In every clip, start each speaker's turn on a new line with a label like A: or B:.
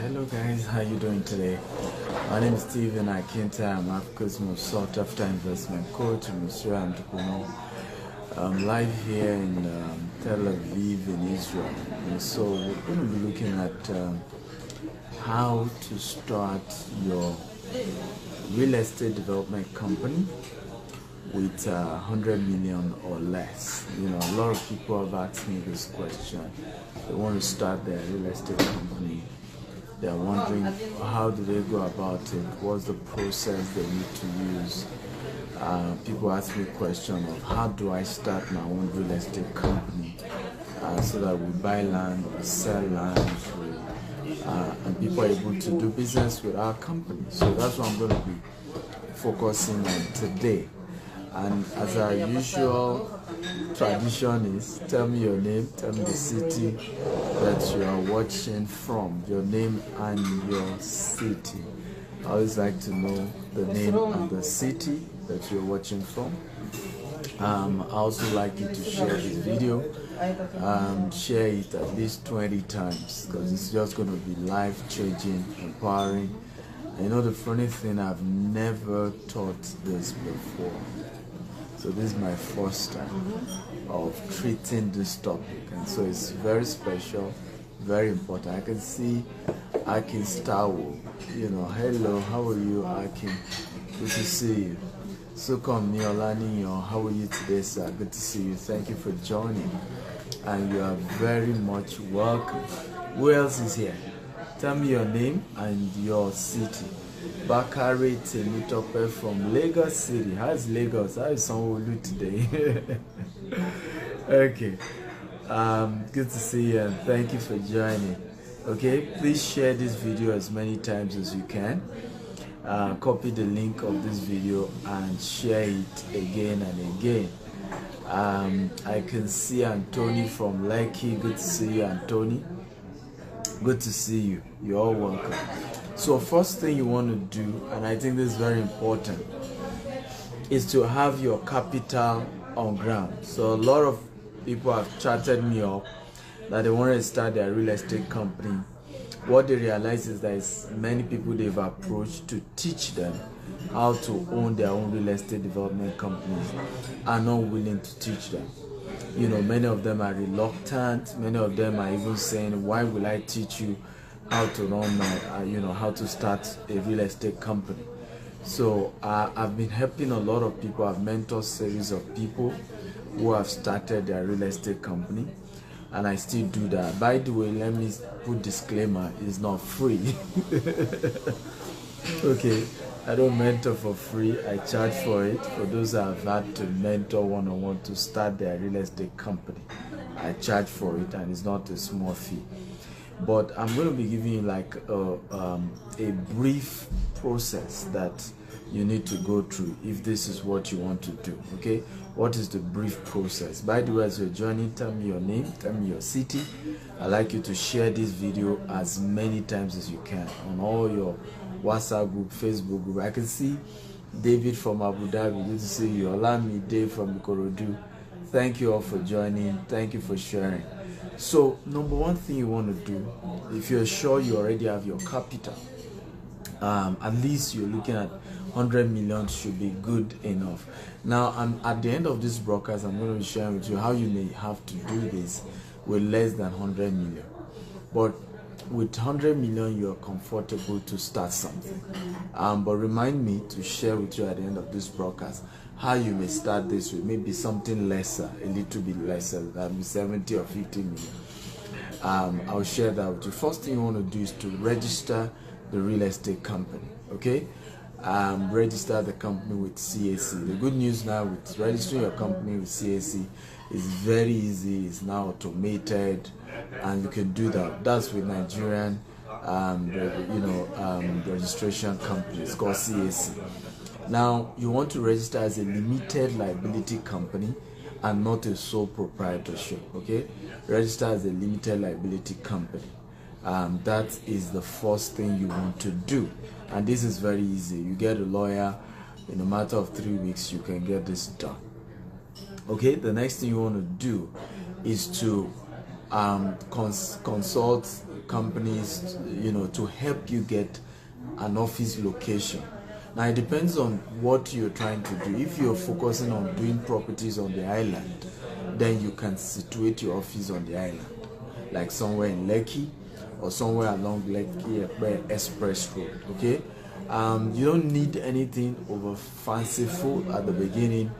A: Hello guys, how you doing today? My name is Steven Akinta. I'm Africa's most sought after investment coach in Australia and Tukuno. I'm live here in Tel Aviv in Israel. And so we're going to be looking at how to start your real estate development company with 100 million or less. You know, a lot of people have asked me this question. They want to start their real estate company. They're wondering how do they go about it, what's the process they need to use. People ask me a question of how do I start my own real estate company so that we buy land, we sell land, and people are able to do business with our company. So that's what I'm going to be focusing on today. And as our usual tradition is, tell me your name, tell me the city that you are watching from, your name and your city. I always like to know the name and the city that you're watching from. I also like you to share this video, share it at least 20 times because it's just going to be life-changing, empowering. And you know the funny thing, I've never taught this before. So this is my first time of treating this topic, and so it's very special, very important. I can see Akin Starwo, you know, hello, how are you, Akin? Good to see you. Sukom Niolani, how are you today, sir? Good to see you. Thank you for joining, and you are very much welcome. Who else is here? Tell me your name and your city. Bakari Temitope from Lagos City. How is Lagos? How is Sanwo-Olu today? Okay. Good to see you and thank you for joining. Okay, please share this video as many times as you can. Copy the link of this video and share it again and again. I can see Anthony from Lekki. Good to see you, Anthony. Good to see you. You're all welcome. So first thing you want to do, and I think this is very important, is to have your capital on ground. So a lot of people have chatted me up that they want to start their real estate company. What they realize is that many people they've approached to teach them how to own their own real estate development companies are not willing to teach them. You know, many of them are reluctant. Many of them are even saying, why will I teach you how to run my, how to start a real estate company? So I've been helping a lot of people. I've mentored a series of people who have started their real estate company, and I still do that. By the way, let me put disclaimer, it's not free. Okay, I don't mentor for free. I charge for it. For those that have had to mentor one-on-one to start their real estate company, I charge for it, and it's not a small fee. But I'm going to be giving you like a brief process that you need to go through if this is what you want to do. Okay, what is the brief process? By the way, as you're joining, tell me your name, tell me your city. I'd like you to share this video as many times as you can on all your WhatsApp group, Facebook group. I can see David from Abu Dhabi. Good to see you. Olami Dave from Ikorodu. Thank you all for joining. Thank you for sharing. So number one thing you want to do, if you're sure you already have your capital, at least you're looking at 100 million should be good enough. Now, at the end of this broadcast, I'm going to be sharing with you how you may have to do this with less than 100 million. But with 100 million, you're comfortable to start something. But remind me to share with you at the end of this broadcast how you may start this with maybe something lesser, a little bit lesser, that be 70 or 50 million. I'll share that with you. First thing you want to do is to register the real estate company. Okay, register the company with CAC. The good news now with registering your company with CAC is very easy. It's now automated, and you can do that. That's with Nigerian, registration company. It's called CAC. Now, you want to register as a limited liability company and not a sole proprietorship. Okay, register as a limited liability company. That is the first thing you want to do, and this is very easy. You get a lawyer in a matter of 3 weeks. You can get this done. Okay, the next thing you want to do is to consult companies, to help you get an office location. Now it depends on what you're trying to do. If you're focusing on doing properties on the island, then you can situate your office on the island, like somewhere in Lekki or somewhere along Lekki Express Road. Okay, you don't need anything over fanciful at the beginning.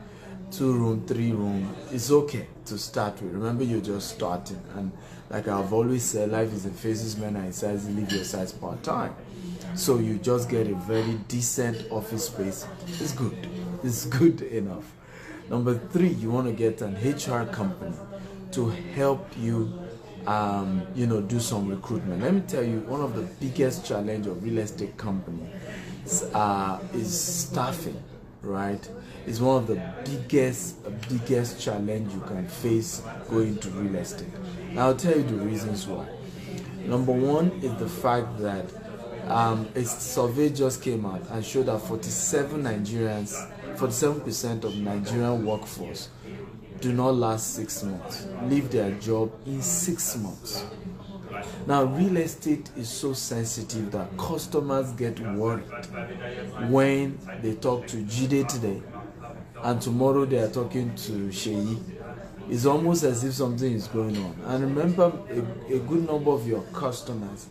A: 2-room, 3-room, it's okay to start with. Remember, you're just starting, and like I've always said, life is in phases. Men are in sizes, live your size part-time. So you just get a very decent office space. It's good. It's good enough. Number 3, you want to get an HR company to help you do some recruitment. Let me tell you, one of the biggest challenge of real estate company is staffing, right? It's one of the biggest challenge you can face going to real estate. Now I'll tell you the reasons why. Number 1 is the fact that a survey just came out and showed that 47% of Nigerian workforce do not last 6 months, leave their job in 6 months. Now, real estate is so sensitive that customers get worried when they talk to Jide today and tomorrow they are talking to Sheyi. It's almost as if something is going on. And remember, a good number of your customers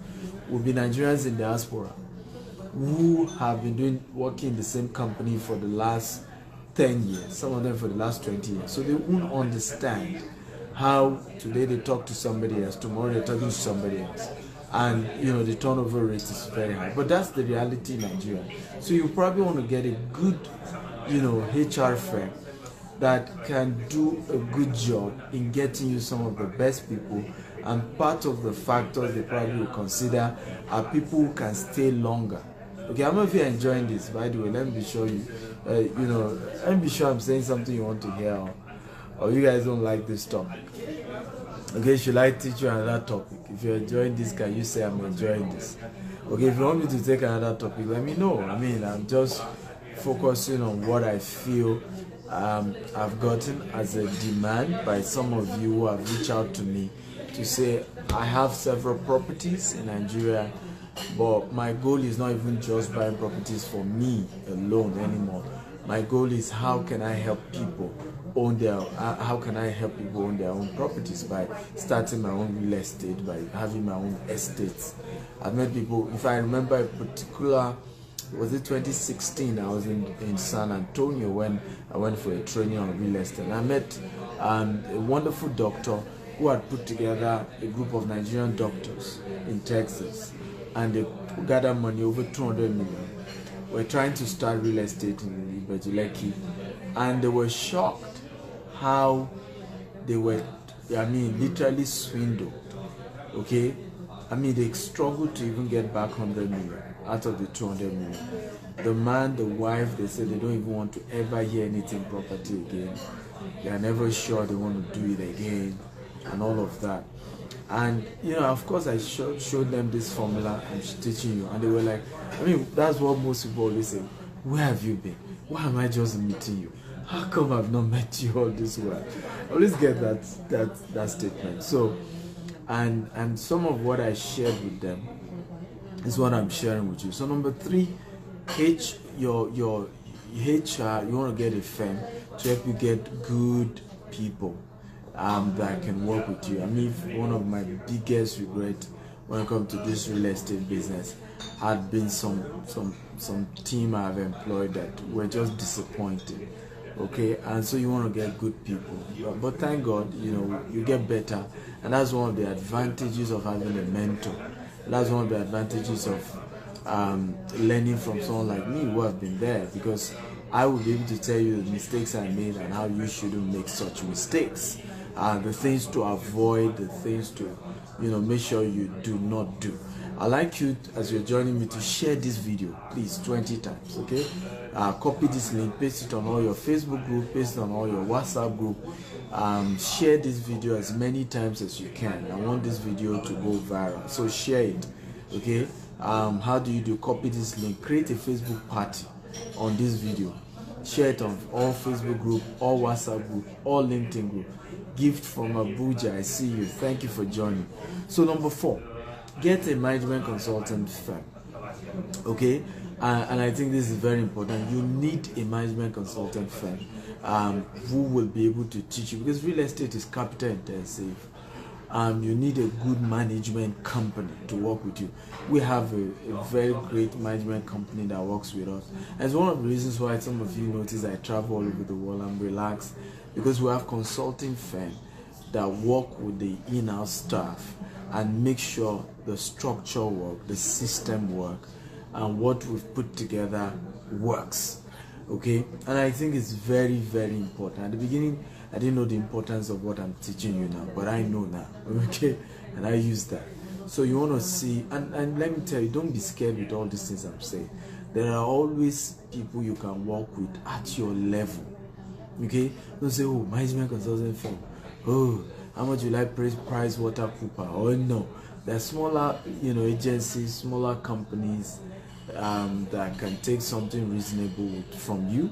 A: will be Nigerians in diaspora who have been working in the same company for the last 10 years, some of them for the last 20 years. So they won't understand how today they talk to somebody else, tomorrow they're talking to somebody else. And the turnover rate is very high. But that's the reality in Nigeria. So you probably want to get a good HR firm that can do a good job in getting you some of the best people. And part of the factors they probably will consider are people who can stay longer. Okay, I don't know if you're enjoying this. By the way, let me be sure let me be sure I'm saying something you want to hear, or you guys don't like this topic. Okay, should I teach you another topic? If you're enjoying this, can you say I'm enjoying this? Okay, if you want me to take another topic, let me know. I mean, I'm just focusing on what I feel I've gotten as a demand by some of you who have reached out to me to say I have several properties in Nigeria, but my goal is not even just buying properties for me alone anymore. My goal is how can I help people own their own properties by starting my own real estate, by having my own estates. I've met people, if I remember a particular, was it 2016, I was in San Antonio when I went for a training on real estate, and I met a wonderful doctor who had put together a group of Nigerian doctors in Texas, and they gathered money over 200 million. We're trying to start real estate in Lekki, and they were shocked how they were, literally swindled. Okay, they struggled to even get back 100 million out of the 200 million. The man, the wife, they said they don't even want to ever hear anything property again. They are never sure they want to do it again, and all of that. And of course, I showed them this formula I'm teaching you, and they were like, that's what most people always say. Where have you been? Why am I just meeting you? How come I've not met you all this while? I always get that statement. So, and some of what I shared with them is what I'm sharing with you. So number 3, your HR, you want to get a firm to help you get good people that can work with you. One of my biggest regrets when it comes to this real estate business had been some team I've employed that were just disappointed. Okay, and so you want to get good people, but thank God, you get better, and that's one of the advantages of having a mentor. That's one of the advantages of learning from someone like me who have been there, because I will be able to tell you the mistakes I made and how you shouldn't make such mistakes, the things to avoid, the things to make sure you do not do. I'd like you, as you're joining me, to share this video, please, 20 times, okay? Copy this link, paste it on all your Facebook group, paste it on all your WhatsApp group. Share this video as many times as you can. I want this video to go viral, so share it, okay? How do you do? Copy this link, create a Facebook party on this video, Share it on all Facebook group, all WhatsApp group, all LinkedIn group. Gift from Abuja, I see you. Thank you for joining. So number 4, get a management consultant firm. Okay, and I think this is very important. You need a management consultant firm who will be able to teach you, because real estate is capital intensive. You need a good management company to work with you. We have a very great management company that works with us. And it's one of the reasons why some of you notice I travel all over the world. I'm relaxed because we have consulting firms that work with the in-house staff and make sure the structure work, the system work, and what we've put together works. Okay, and I think it's very, very important. At the beginning, I didn't know the importance of what I'm teaching you now, but I know now. Okay, and I use that. So you want to see, and let me tell you, don't be scared with all these things I'm saying. There are always people you can work with at your level. Okay, don't say, oh, management consulting firm. Oh, how much will I price water cooper? Oh no, there are smaller, agencies, smaller companies that can take something reasonable from you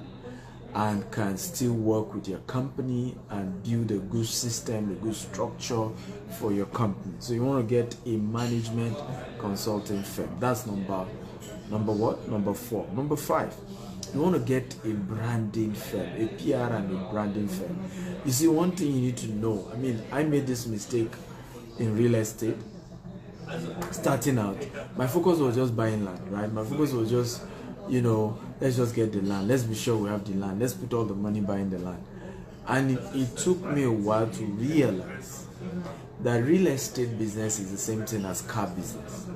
A: and can still work with your company and build a good system, a good structure for your company. So you want to get a management consulting firm. That's number what? Number 4. Number 5, you want to get a branding firm, a PR and a branding firm. You see, one thing you need to know, I made this mistake in real estate. Starting out, my focus was just buying land, right? My focus was just, let's just get the land. Let's be sure we have the land. Let's put all the money buying the land. And it took me a while to realize that real estate business is the same thing as car business.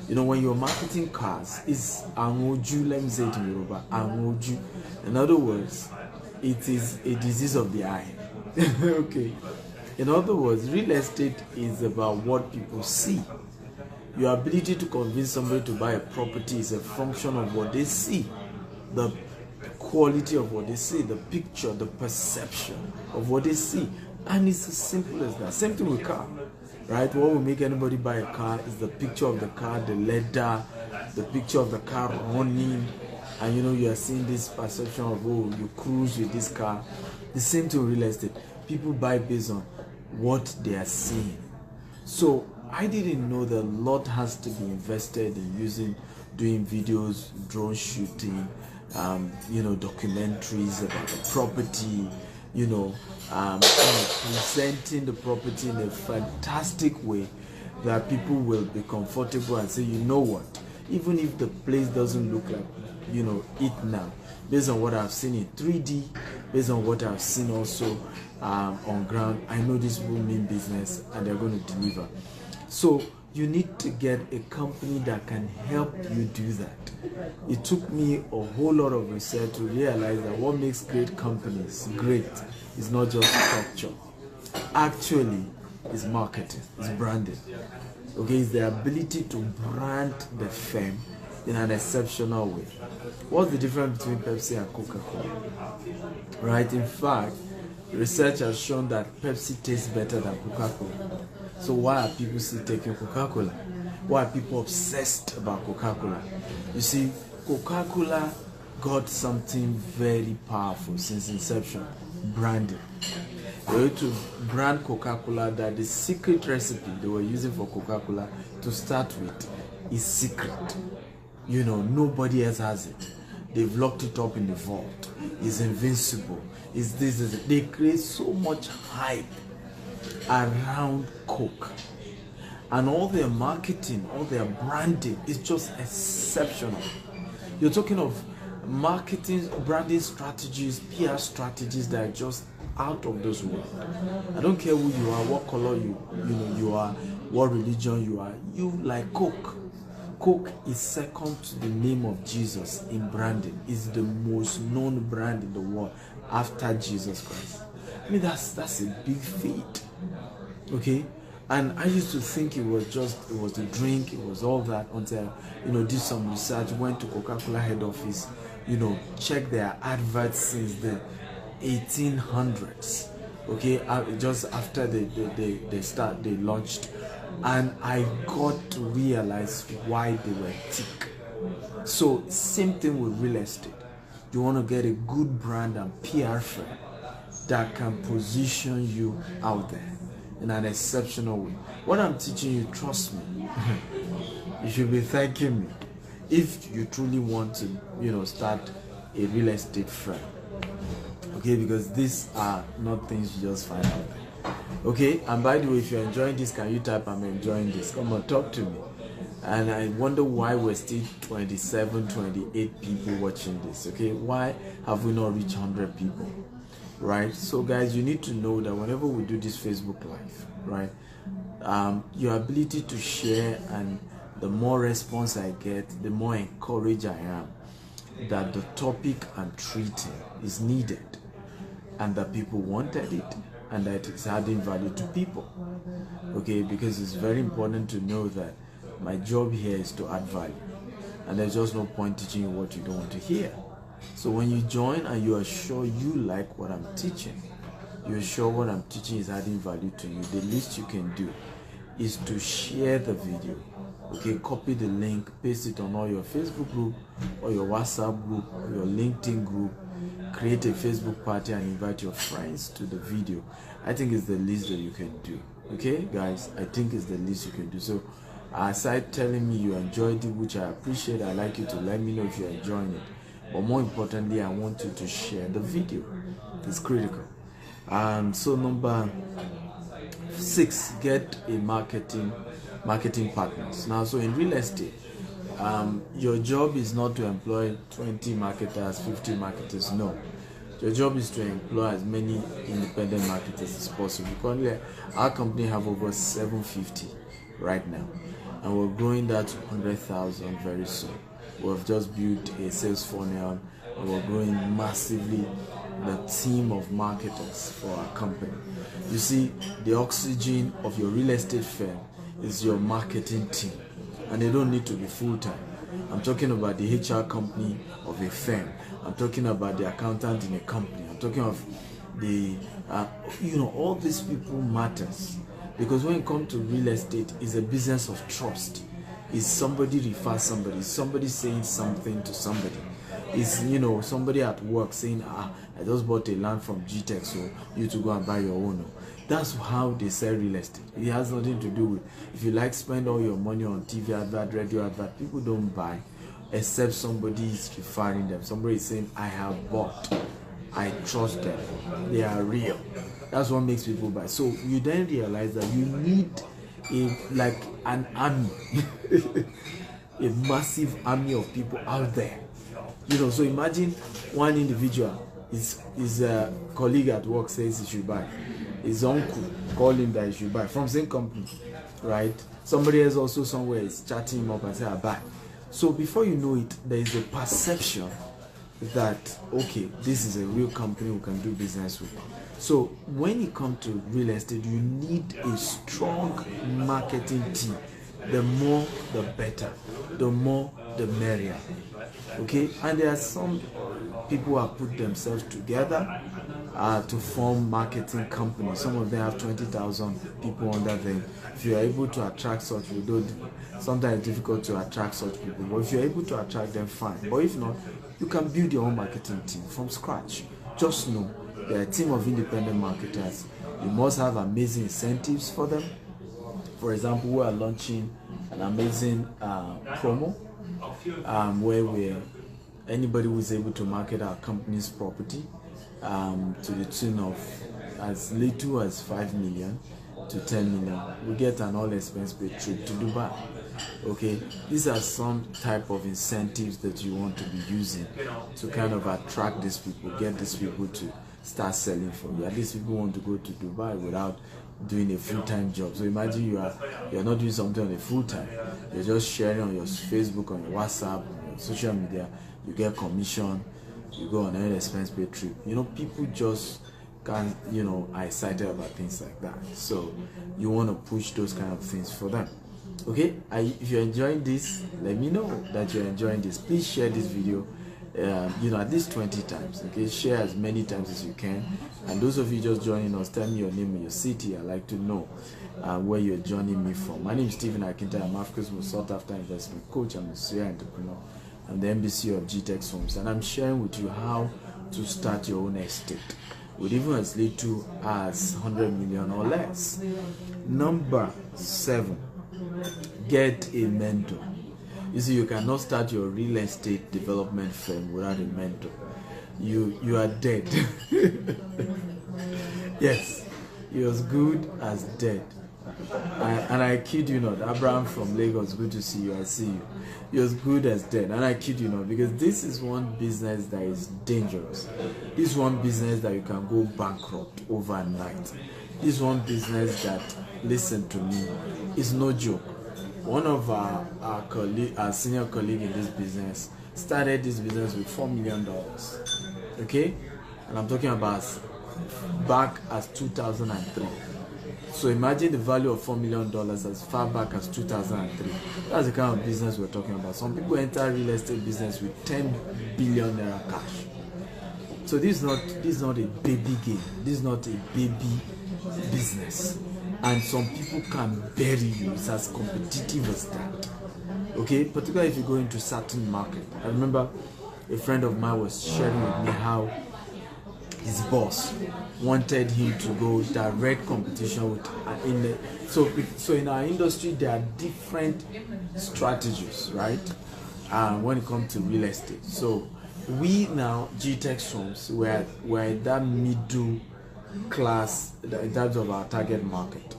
A: When you're marketing cars, it's angoju, let me say it in Yoruba, angoju. In other words, it is a disease of the eye. Okay. In other words, real estate is about what people see. Your ability to convince somebody to buy a property is a function of what they see, the quality of what they see, the picture, the perception of what they see. And it's as simple as that. Same thing with car, right? What will make anybody buy a car is the picture of the car, the leather, the picture of the car running, and you are seeing this perception of, oh, you cruise with this car. The same thing with real estate. People buy based on what they are seeing. So I didn't know that a lot has to be invested in doing videos, drone shooting, documentaries about the property, presenting the property in a fantastic way that people will be comfortable and say, you know what, even if the place doesn't look like, it now, based on what I've seen in 3D, based on what I've seen also on ground, I know this will mean business and they're going to deliver. So you need to get a company that can help you do that. It took me a whole lot of research to realize that what makes great companies great is not just structure. Actually, it's marketing, it's branding. Okay, it's the ability to brand the firm in an exceptional way. What's the difference between Pepsi and Coca-Cola? Right? In fact, research has shown that Pepsi tastes better than Coca-Cola. So why are people still taking Coca-Cola? Why are people obsessed about Coca-Cola? You see, Coca-Cola got something very powerful since inception: branding. They were to brand Coca-Cola that the secret recipe they were using for Coca-Cola to start with is secret. Nobody else has it. They've locked it up in the vault. It's invincible. It's this. They create so much hype around Coke, and all their marketing, all their branding is just exceptional. You're talking of marketing, branding strategies, PR strategies that are just out of this world. I don't care who you are, what color you are, what religion you are. You like Coke. Coke is second to the name of Jesus in branding. It's the most known brand in the world after Jesus Christ. That's a big feat. Okay, and I used to think it was the drink, it was all that, until did some research, went to Coca-Cola head office, checked their adverts since the 1800s. Okay, just after they launched, and I got to realize why they were thick. So same thing with real estate. You want to get a good brand and PR firm that can position you out there in an exceptional way. What I'm teaching you, trust me, you should be thanking me if you truly want to, start a real estate firm. Okay, because these are not things you just find out there. Okay, and by the way, if you're enjoying this, can you type I'm enjoying this? Come on, talk to me. And I wonder why we're still 27, 28 people watching this. Okay, why have we not reached 100 people? Right? So guys, you need to know that whenever we do this Facebook Live, right, your ability to share, and the more response I get, the more encouraged I am that the topic I'm treating is needed and that people wanted it and that it's adding value to people. Okay, because it's very important to know that my job here is to add value, and there's just no point teaching you what you don't want to hear. So when you join and you are sure you like what I'm teaching, you're sure what I'm teaching is adding value to you, the least you can do is to share the video. Okay, copy the link, paste it on all your Facebook group or your WhatsApp group or your LinkedIn group, create a Facebook party and invite your friends to the video. I think it's the least that you can do. Okay guys, I think it's the least you can do. So aside telling me you enjoyed it, which I appreciate, I'd like you to let me know if you're enjoying it. But more importantly, I want you to share the video. It's critical. So number 6, get a marketing partners. Now, so in real estate, your job is not to employ 20 marketers, 50 marketers. No, your job is to employ as many independent marketers as possible. Currently, our company have over 750 right now, and we're growing that to 100,000 very soon. We've just built a sales funnel, and we're growing massively the team of marketers for our company. You see, the oxygen of your real estate firm is your marketing team, and they don't need to be full-time. I'm talking about the HR company of a firm. I'm talking about the accountant in a company. I'm talking of the, all these people matters, because when it comes to real estate, it's a business of trust. Is somebody refers somebody, somebody saying something to somebody. Is somebody at work saying, I just bought a land from GTech, so you to go and buy your own. That's how they sell real estate. It has nothing to do with if you like spend all your money on TV advert, radio advert. People don't buy except somebody is referring them. Somebody is saying, I have bought, I trust them, they are real. That's what makes people buy. So you then realize that you need an army, a massive army of people out there. So imagine one individual, his colleague at work says he should buy. His uncle call him that he should buy from same company, right? Somebody else also somewhere is chatting him up and say, I buy. So before you know it, there is a perception that, okay, this is a real company we can do business with. So when it comes to real estate, you need a strong marketing team. The more, the better. The more, the merrier. Okay, and there are some people who have put themselves together to form marketing companies. Some of them have 20,000 people under them. If you are able to attract such people, sometimes it's difficult to attract such people, but if you're able to attract them, fine. But if not, you can build your own marketing team from scratch. Just know they're a team of independent marketers. You must have amazing incentives for them. For example, we are launching an amazing promo where anybody who is able to market our company's property to the tune of as little as 5 million to 10 million, we get an all-expense paid trip to Dubai. Okay, these are some type of incentives that you want to be using to kind of attract these people, get these people to start selling for you. At least people want to go to Dubai without doing a full-time job. So imagine you're not doing something on a full-time, you're just sharing on your Facebook, on your WhatsApp, on your social media, you get commission, you go on an expense paid trip. People just can't, are excited about things like that. So you want to push those kind of things for them. Okay, if you're enjoying this, let me know that you're enjoying this. Please share this video at least 20 times. Okay, share as many times as you can. And those of you just joining us, tell me your name and your city. I'd like to know where you're joining me from. My name is Stephen Akinta. I'm Africa's most sought after investment coach. I'm a serial entrepreneur. I'm the MBC of GTEX Homes, and I'm sharing with you how to start your own estate with even as little as 100 million or less. Number 7, get a mentor. You see, you cannot start your real estate development firm without a mentor. You are dead. Yes, you're as good as dead. And I kid you not, Abraham from Lagos, good to see you. I see you. You're as good as dead. And I kid you not, because this is one business that is dangerous. This is one business that you can go bankrupt overnight. This is one business that, listen to me, is no joke. One of our senior colleague in this business started this business with $4 million. Okay? And I'm talking about back as 2003. So imagine the value of $4 million as far back as 2003. That's the kind of business we're talking about. Some people enter real estate business with 10 billion naira cash. So this is not a baby game. This is not a baby business. And some people can bury you. It's as competitive as that. Okay, particularly if you go into certain market. I remember a friend of mine was sharing with me how his boss wanted him to go direct competition with so in our industry there are different strategies, right? When it comes to real estate. So we now GTEX Homes, we're in that middle class in terms of our target market.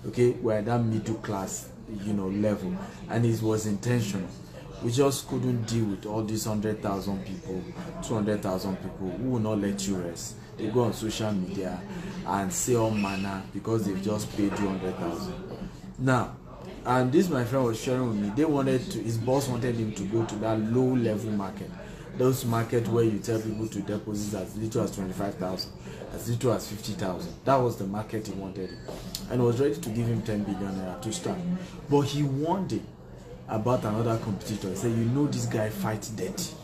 A: Okay, we're at that middle class, level, and it was intentional. We just couldn't deal with all these 100,000 people, 200,000 people who will not let you rest. They go on social media and say all manner because they've just paid you 100,000. Now, and this my friend was sharing with me. His boss wanted him to go to that low level market, those market where you tell people to deposit as little as 25,000, as little as 50,000. That was the market he wanted, and was ready to give him 10 billion naira to start. But he warned him about another competitor. He said, this guy fights dirty,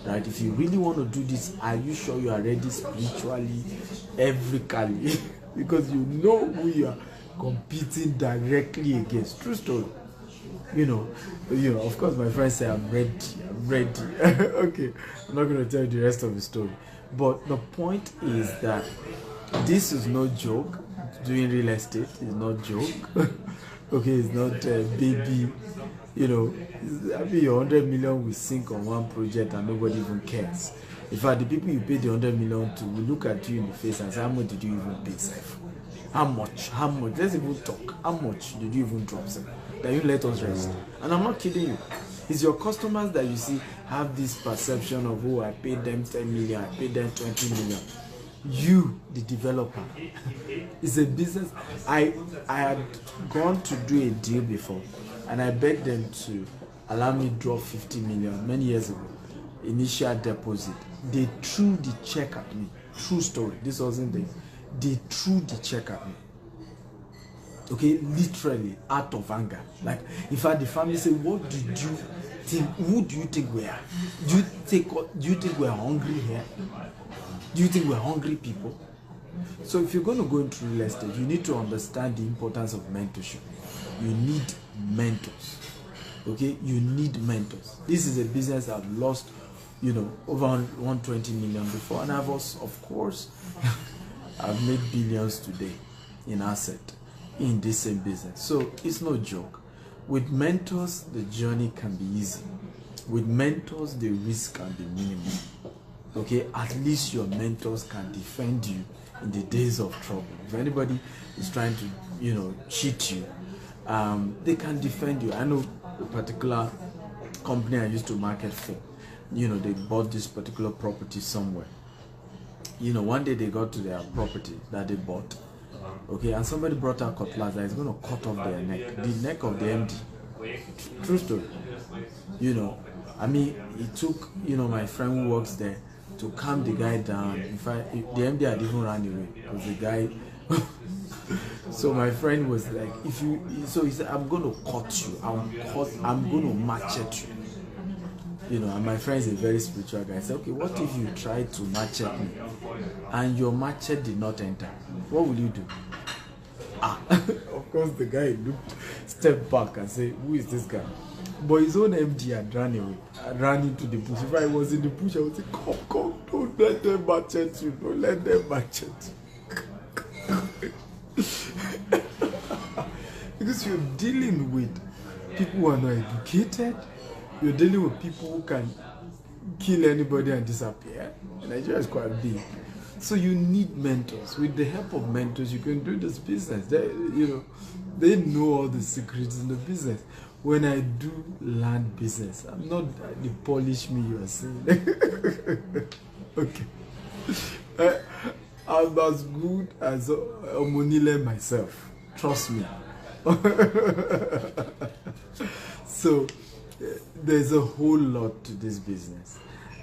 A: right? If you really want to do this, are you sure you are ready spiritually, everything? Because you know who you are competing directly against. True story. Of course my friend said, I'm ready. Okay, I'm not going to tell you the rest of the story, but the point is that this is no joke. Doing real estate is not joke. Okay, it's not baby. Your 100 million will sink on one project and nobody even cares. In fact, the people you pay the 100 million to will look at you in the face and say, how much did you even pay, Seth? How much? Let's even talk. How much did you even drop, Seth? That you let us rest. And I'm not kidding you. It's your customers that you see have this perception of, oh, I paid them 10 million, I paid them 20 million. You, the developer, it's a business. I had gone to do a deal before, and I begged them to allow me to drop 50 million many years ago, initial deposit. They threw the check at me. True story. This wasn't this. They threw the check at me. Okay, literally out of anger. Like, in fact, the family said, "What did you think? Who do you think we are? Do you think we're hungry here? Do you think we're hungry people?" So if you're going to go into real estate, you need to understand the importance of mentorship. You need mentors. Okay, you need mentors. This is a business I've lost, over 120 million before, and I've also, of course, I've made billions today in asset in this same business. So it's no joke. With mentors, the journey can be easy. With mentors, the risk can be minimal. Okay, at least your mentors can defend you in the days of trouble. If anybody is trying to, cheat you, they can defend you. I know a particular company I used to market for. They bought this particular property somewhere. One day they got to their property that they bought. Okay, and somebody brought out cutlass that is going to cut off their neck, the neck of the MD. True story. It took, my friend who works there to calm the guy down. In fact, the MD had even run away because the guy. So my friend was like, he said, I'm going to cut you. I'm going to machete you. And my friend is a very spiritual guy. I said, okay, what if you try to machete me and your machete did not enter? What will you do? Of course, the guy stepped back and said, who is this guy? But his own MD had ran away, ran into the bush. If I was in the bush, I would say, come, don't let them machete you, don't let them machete you. Because you're dealing with people who are not educated, you're dealing with people who can kill anybody and disappear. Nigeria is quite big. So you need mentors. With the help of mentors, you can do this business. They know all the secrets in the business. When I do land business, I'm not the polish me you are saying. Okay. I'm as good as Omonile myself. Trust me. So there's a whole lot to this business,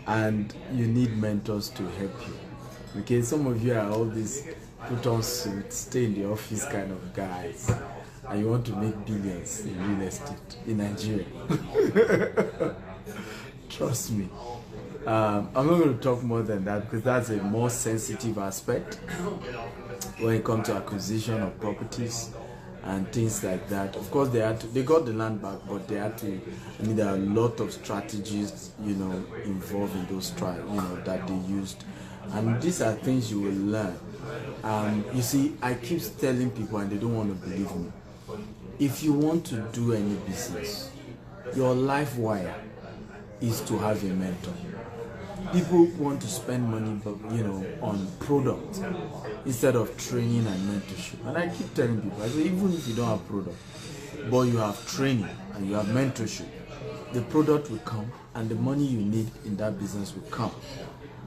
A: and you need mentors to help you. Okay, some of you are all these put on suits, stay in the office kind of guys, and you want to make billions in real estate in Nigeria. Trust me. I'm not going to talk more than that because that's a more sensitive aspect when it comes to acquisition of properties and things like that. Of course, they got the land back, but they had to. There are a lot of strategies, involved in those that they used, and these are things you will learn. You see, I keep telling people, and they don't want to believe me. If you want to do any business, your life wire is to have a mentor. People want to spend money, on product instead of training and mentorship. And I keep telling people, I say, even if you don't have product, but you have training and you have mentorship, the product will come and the money you need in that business will come.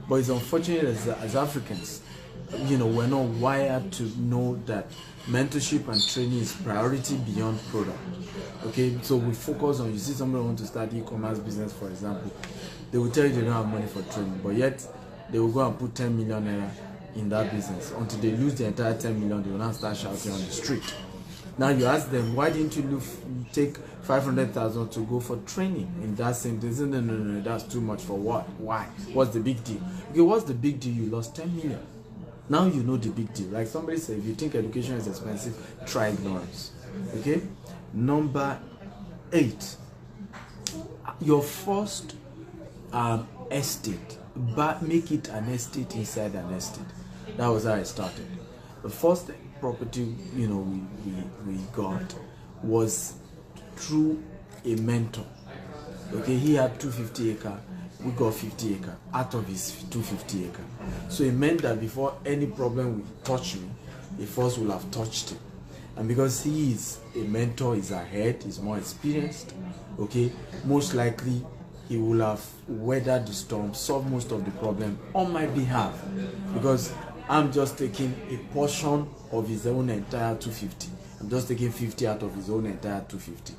A: But it's unfortunate as Africans, we're not wired to know that mentorship and training is priority beyond product. Okay, so we focus on, you see somebody want to start e-commerce business, for example, they will tell you they don't have money for training, but yet they will go and put 10 million naira in that business. Until they lose the entire 10 million, they will now start shouting on the street. Now you ask them, why didn't you take 500,000 to go for training in that same business? No, that's too much. For what? Why? What's the big deal? Okay, what's the big deal? You lost 10 million. Now you know the big deal. Like somebody said, if you think education is expensive, try ignorance. Okay? Number 8, your first estate, but make it an estate inside an estate. That was how I started. The first property we got was through a mentor. Okay, he had 250 acres. We got 50 acres out of his 250 acres. So it meant that before any problem would touch me, he first will have touched it. And because he is a mentor, he's ahead, he's more experienced, okay, most likely he will have weathered the storm, solved most of the problem on my behalf, because I'm just taking a portion of his own entire 250. I'm just taking 50 out of his own entire 250.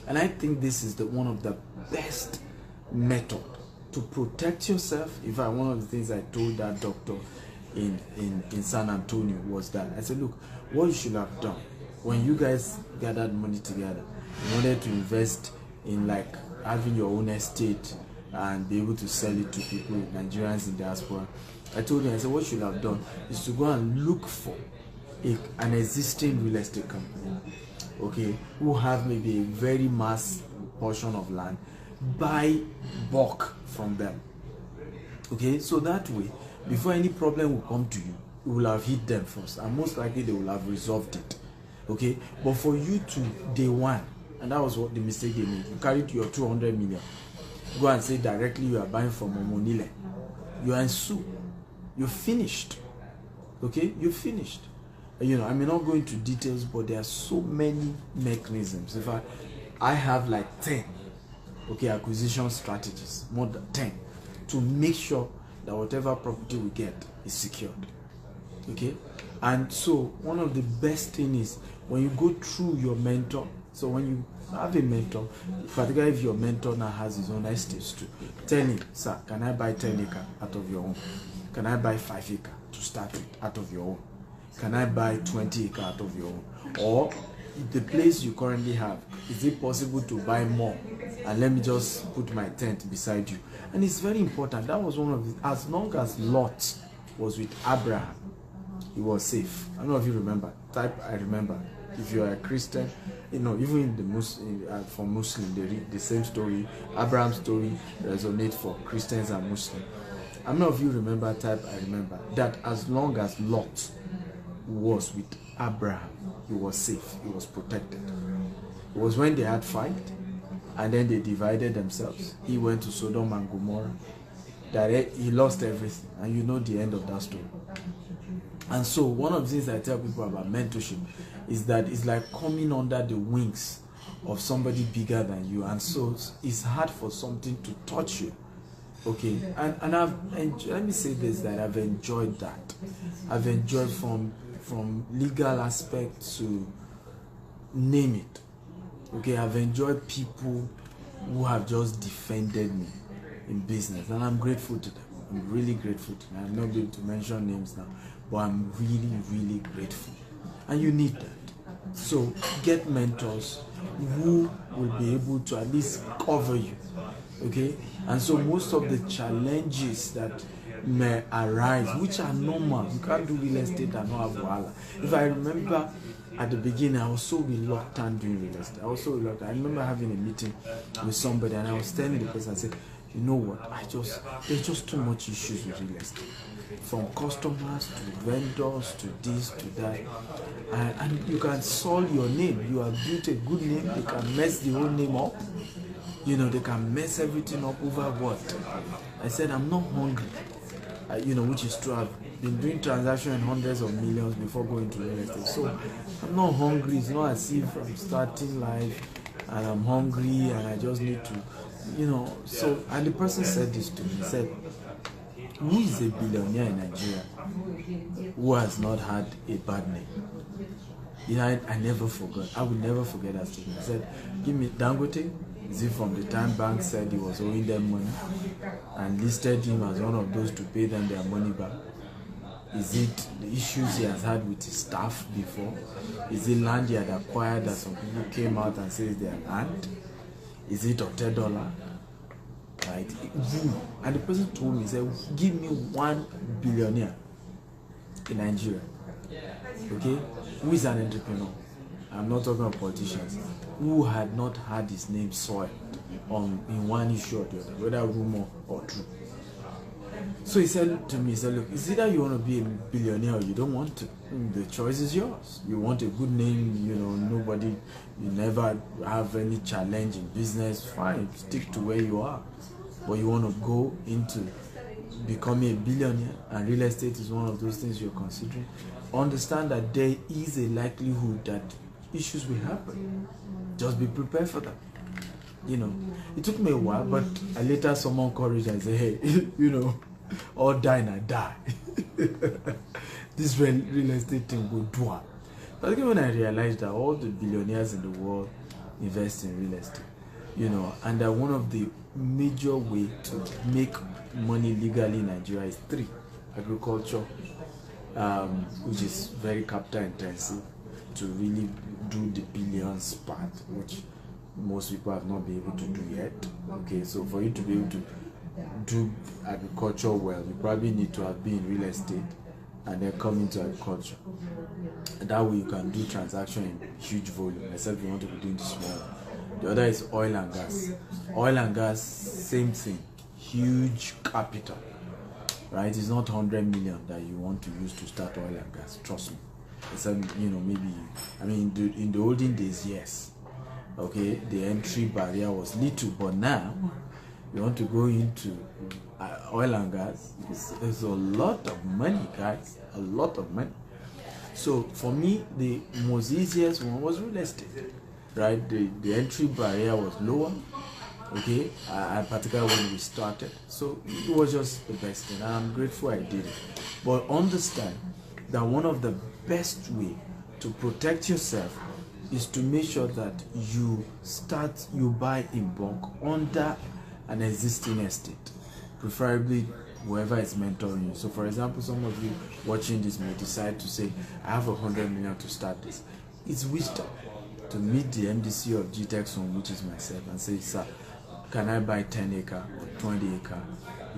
A: And I think this is one of the best method to protect yourself. In fact, one of the things I told that doctor in San Antonio was that I said, look, what you should have done when you guys gathered money together, you wanted to invest in like having your own estate and be able to sell it to people, Nigerians in diaspora. I told him, I said, what you should have done is to go and look for an existing real estate company, okay, who have maybe a very mass portion of land, buy bulk from them. Okay, so that way, before any problem will come to you, you will have hit them first, and most likely they will have resolved it. Okay, but for you to day one, and that was what the mistake they made, you carried your 200 million, go and say directly you are buying from Omonile, you are in soup, you're finished. Okay, you're finished. I may not go into details, but there are so many mechanisms. In fact, I have like 10 acquisition strategies, more than 10, to make sure that whatever property we get is secured. Okay, and so one of the best things is when you go through your mentor. So when you have a mentor, particularly if your mentor now has his own estates too, tell him, sir, can I buy 10 acres out of your own? Can I buy 5 acres to start with out of your own? Can I buy 20 acres out of your own? Or the place you currently have, is it possible to buy more? And let me just put my tent beside you. And it's very important. That was one of the, as long as Lot was with Abraham, he was safe. I don't know if you remember. Type I remember. If you are a Christian, even in the Muslim, for Muslim, they read the same story. Abraham's story resonates for Christians and Muslims. How many of you remember type? I remember that as long as Lot was with Abraham, he was safe, he was protected. It was when they had fight and then they divided themselves. He went to Sodom and Gomorrah, that he lost everything, and you know the end of that story. And so one of the things I tell people about mentorship is that it's like coming under the wings of somebody bigger than you, and so it's hard for something to touch you. Okay, and let me say this, that I've enjoyed that. I've enjoyed from legal aspect to name it. Okay, I've enjoyed people who have just defended me in business, and I'm grateful to them. I'm really grateful to them. I'm not going to mention names now, but I'm really, really grateful. And you need that. So get mentors who will be able to at least cover you. Okay, and so most of the challenges that may arise, which are normal, you can't do real estate and not have wahala. If I remember at the beginning, I was so reluctant doing real estate. I was so reluctant. I remember having a meeting with somebody, and I was telling the person, I said, you know what, there's just too much issues with real estate, from customers to vendors to this to that, and you can solve your name. You have built a good name, they can mess the whole name up. They can mess everything up over what? I said, I'm not hungry, which is true. I've been doing transactions in hundreds of millions before going to real estate. So I'm not hungry. It's not as if I'm starting life and I'm hungry and I just need to, So, and the person said this to me. He said, who is a billionaire in Nigeria who has not had a bad name? I never forgot. I will never forget that statement. He said, give me Dangote. Is it from the time bank said he was owing them money and listed him as one of those to pay them their money back? Is it the issues he has had with his staff before? Is it land he had acquired that some people came out and said they had land? Is it $10? Right? And the person told me, he said, give me one billionaire in Nigeria, okay, who is an entrepreneur. I'm not talking about politicians, who had not had his name soiled in one issue or the other, whether rumor or true. So he said to me, look, it's either you want to be a billionaire or you don't want to. The choice is yours. You want a good name, nobody, you never have any challenge in business, fine, stick to where you are. But you want to go into becoming a billionaire, and real estate is one of those things you're considering. Understand that there is a likelihood that issues will happen. Just be prepared for that. It took me a while, but I later summoned courage and said, hey, all die and I die. This real estate thing will do it. But again, when I realized that all the billionaires in the world invest in real estate, and that one of the major way to make money legally in Nigeria is 3: agriculture, which is very capital intensive to really do the billions part, which most people have not been able to do yet. Okay, so for you to be able to do agriculture well, you probably need to have been in real estate and then come into agriculture. And that way you can do transaction in huge volume, except you want to be doing small. The other is oil and gas. Oil and gas, same thing, huge capital, right? It's not 100 million that you want to use to start oil and gas, trust me. Except, maybe, in the olden days, yes. Okay, the entry barrier was little, but now you want to go into oil and gas, it's a lot of money, guys, a lot of money. So for me, the most easiest one was real estate, right? The entry barrier was lower, okay, and particularly when we started. So it was just the best thing, and I'm grateful I did it. But understand that one of the best way to protect yourself is to make sure that you buy in bulk under an existing estate, preferably whoever is mentoring you. So for example, some of you watching this may decide to say, I have 100 million to start this. It's wisdom to meet the MDC of GTEX Home, which is myself, and say, sir, can I buy 10 acre or 20 acre,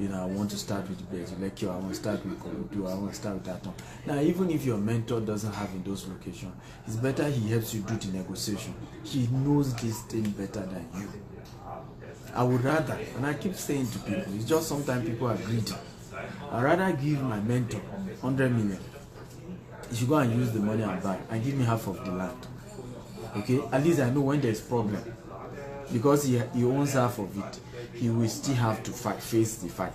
A: I want to start with Lekio, I want to start with Korodu, I want to start with that one. Now, even if your mentor doesn't have in those locations, it's better he helps you do the negotiation. He knows this thing better than you. I would rather, and I keep saying to people, it's just sometimes people are greedy. I'd rather give my mentor 100 million. He should go and use the money and buy and give me half of the land. Okay, at least I know when there's problem, because he owns half of it, he will still have to face the fight.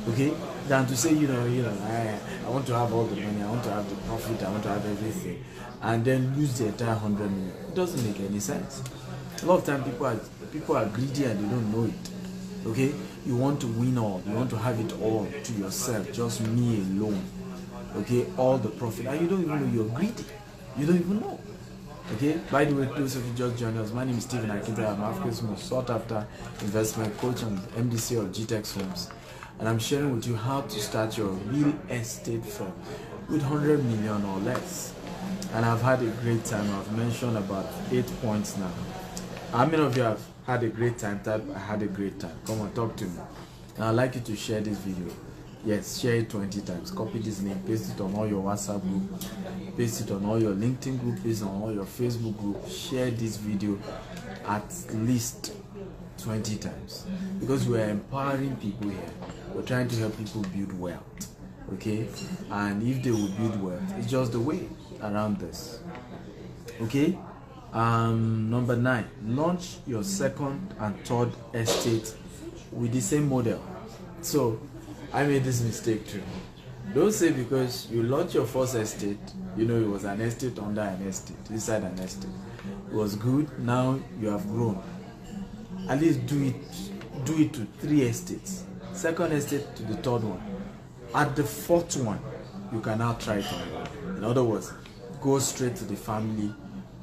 A: Okay, than to say I want to have all the money, I want to have the profit, I want to have everything, and then lose the entire 100 million. It doesn't make any sense. A lot of times people are greedy and they don't know it. Okay, you want to win all, you want to have it all to yourself, just me alone. Okay, all the profit, and you don't even know you're greedy. You don't even know. Okay, by the way, those of you just joined us, my name is Stephen Akinta. I'm Africa's most sought after investment coach and MDC of GTEx Homes, and I'm sharing with you how to start your real estate firm with 100 million or less. And I've had a great time. I've mentioned about 8 points now. How many of you have had a great time? Type I had a great time. Come on, talk to me. And I'd like you to share this video. Yes, share it 20 times. Copy this link, paste it on all your WhatsApp group, paste it on all your LinkedIn group, paste it on all your Facebook group. Share this video at least 20 times, because we're empowering people here. We're trying to help people build wealth. Okay, and if they will build wealth, it's just the way around this. Okay. Number 9, launch your second and third estate with the same model. So I made this mistake too. Don't say because you launched your first estate, it was an estate under an estate, inside an estate. It was good, now you have grown. At least do it to 3 estates. Second estate to the third one. At the fourth one, you can now try it on. In other words, go straight to the family,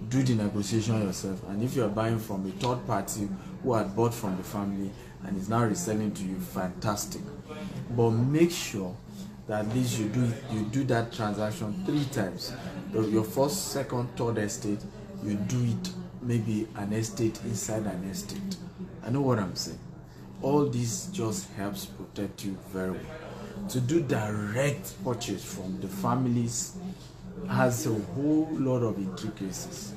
A: do the negotiation yourself, and if you're buying from a third party who had bought from the family and is now reselling to you, fantastic. But make sure that at least you do that transaction 3 times. Your first, second, third estate, you do it maybe an estate inside an estate. I know what I'm saying. All this just helps protect you very well. To do direct purchase from the families has a whole lot of intricacies,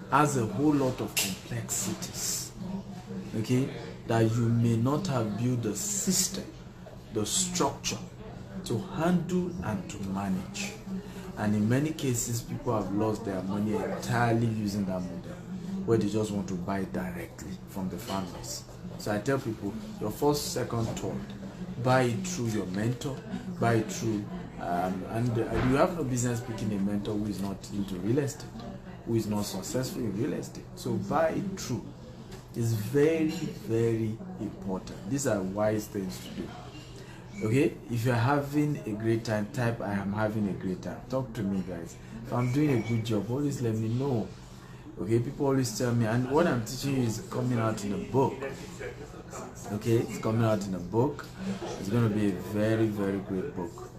A: has a whole lot of complexities, okay, that you may not have built the system, the structure to handle and to manage. And in many cases, people have lost their money entirely using that model, where they just want to buy directly from the families. So I tell people, your first, second, third, buy it through your mentor, buy it through and you have no business picking a mentor who is not into real estate, who is not successful in real estate. So buy it through. It's very, very important. These are wise things to do. Okay, if you're having a great time, type I am having a great time. Talk to me, guys. If I'm doing a good job, always let me know. Okay, people always tell me, and what I'm teaching you is coming out in a book. Okay, it's coming out in a book. It's going to be a very, very great book.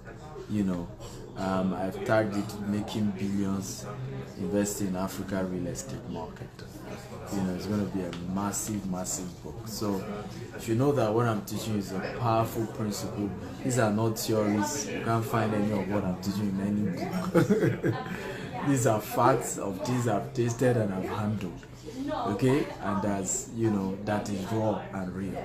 A: I've tagged it Making Billions Investing in Africa Real Estate Market. It's going to be a massive, massive book. So if you know that what I'm teaching is a powerful principle, these are not theories. You can't find any of what I'm teaching in any book. These are facts of things I've tasted and I've handled. Okay, and that is raw and real.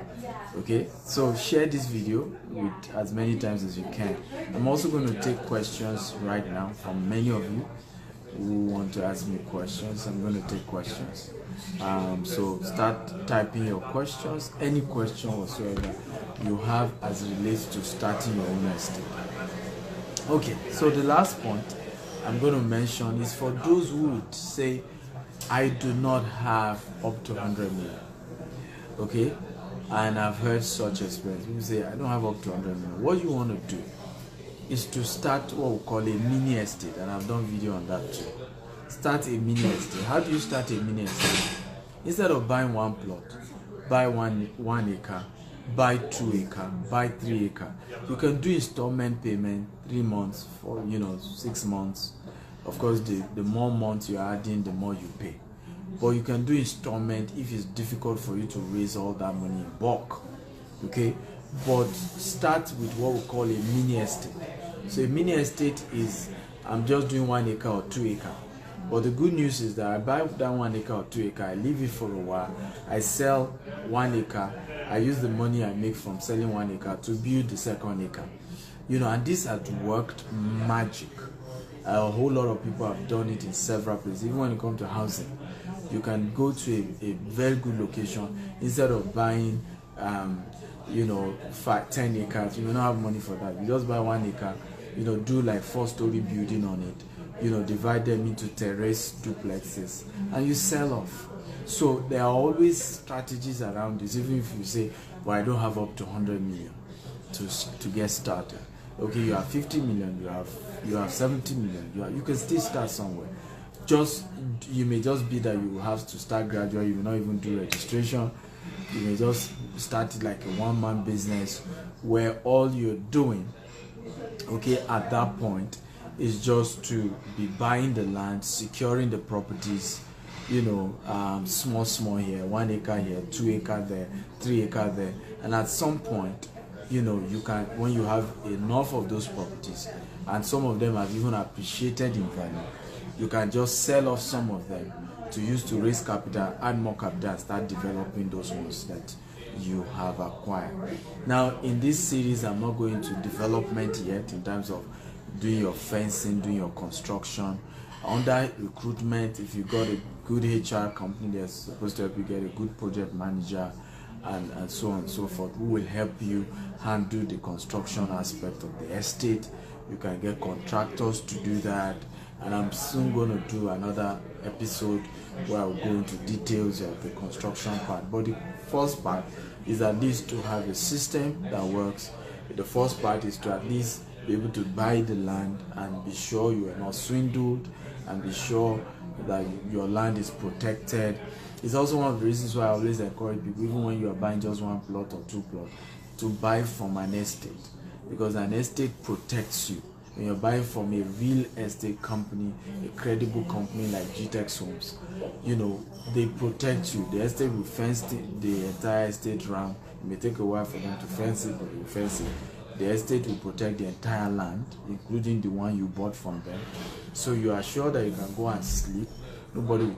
A: Okay, so share this video with as many times as you can. I'm also going to take questions right now from many of you who want to ask me questions. I'm going to take questions. So start typing your questions, any question whatsoever you have as it relates to starting your own estate. Okay, so the last point I'm going to mention is for those who would say, I do not have up to 100 million. Okay, and I've heard such experience. People say, I don't have up to 100 million. What you want to do is to start what we call a mini estate, and I've done video on that too. Start a mini estate. How do you start a mini estate? Instead of buying 1 plot, buy one acre, buy 2 acre, buy 3 acre. You can do installment payment, 3 months, 6 months. Of course, the more months you're adding, the more you pay. But you can do installment if it's difficult for you to raise all that money in bulk. Okay, but start with what we call a mini estate. So a mini estate is, I'm just doing 1 acre or 2 acre. But the good news is that I buy that 1 acre or 2 acre, I leave it for a while, I sell 1 acre, I use the money I make from selling 1 acre to build the second acre. And this has worked magic. A whole lot of people have done it in several places. Even when it comes to housing, you can go to a very good location instead of buying 10 acres. You may not have money for that. You just buy 1 acre, do like 4-story building on it, divide them into terrace duplexes, and you sell off. So there are always strategies around this. Even if you say, well, I don't have up to 100 million to get started. Okay, you have 50 million, you have 70 million, you can still start somewhere. You may just be that you have to start gradually. You may not even do registration. You may just start it like a one-man business where all you're doing, okay, at that point is just to be buying the land, securing the properties, small here, 1 acre here, 2 acre there, 3 acre there, and at some point, you can, when you have enough of those properties, and some of them have even appreciated in value, you can just sell off some of them to use to raise capital, add more capital, and start developing those ones that you have acquired. Now, in this series, I'm not going to development yet in terms of doing your fencing, doing your construction. Under recruitment, if you got a good HR company that's supposed to help you get a good project manager, and so on and so forth, who will help you handle the construction aspect of the estate. You can get contractors to do that, and I'm soon going to do another episode where I'll go into details of the construction part. But the first part is at least to have a system that works. The first part is to at least be able to buy the land and be sure you are not swindled, and be sure that your land is protected. It's also one of the reasons why I always encourage people, even when you are buying just 1 plot or 2 plots, to buy from an estate, because an estate protects you. When you're buying from a real estate company, a credible company like GTEX Homes, they protect you. The estate will fence the entire estate round. It may take a while for them to fence it, but they will fence it. The estate will protect the entire land, including the one you bought from them. So you are sure that you can go and sleep. Nobody will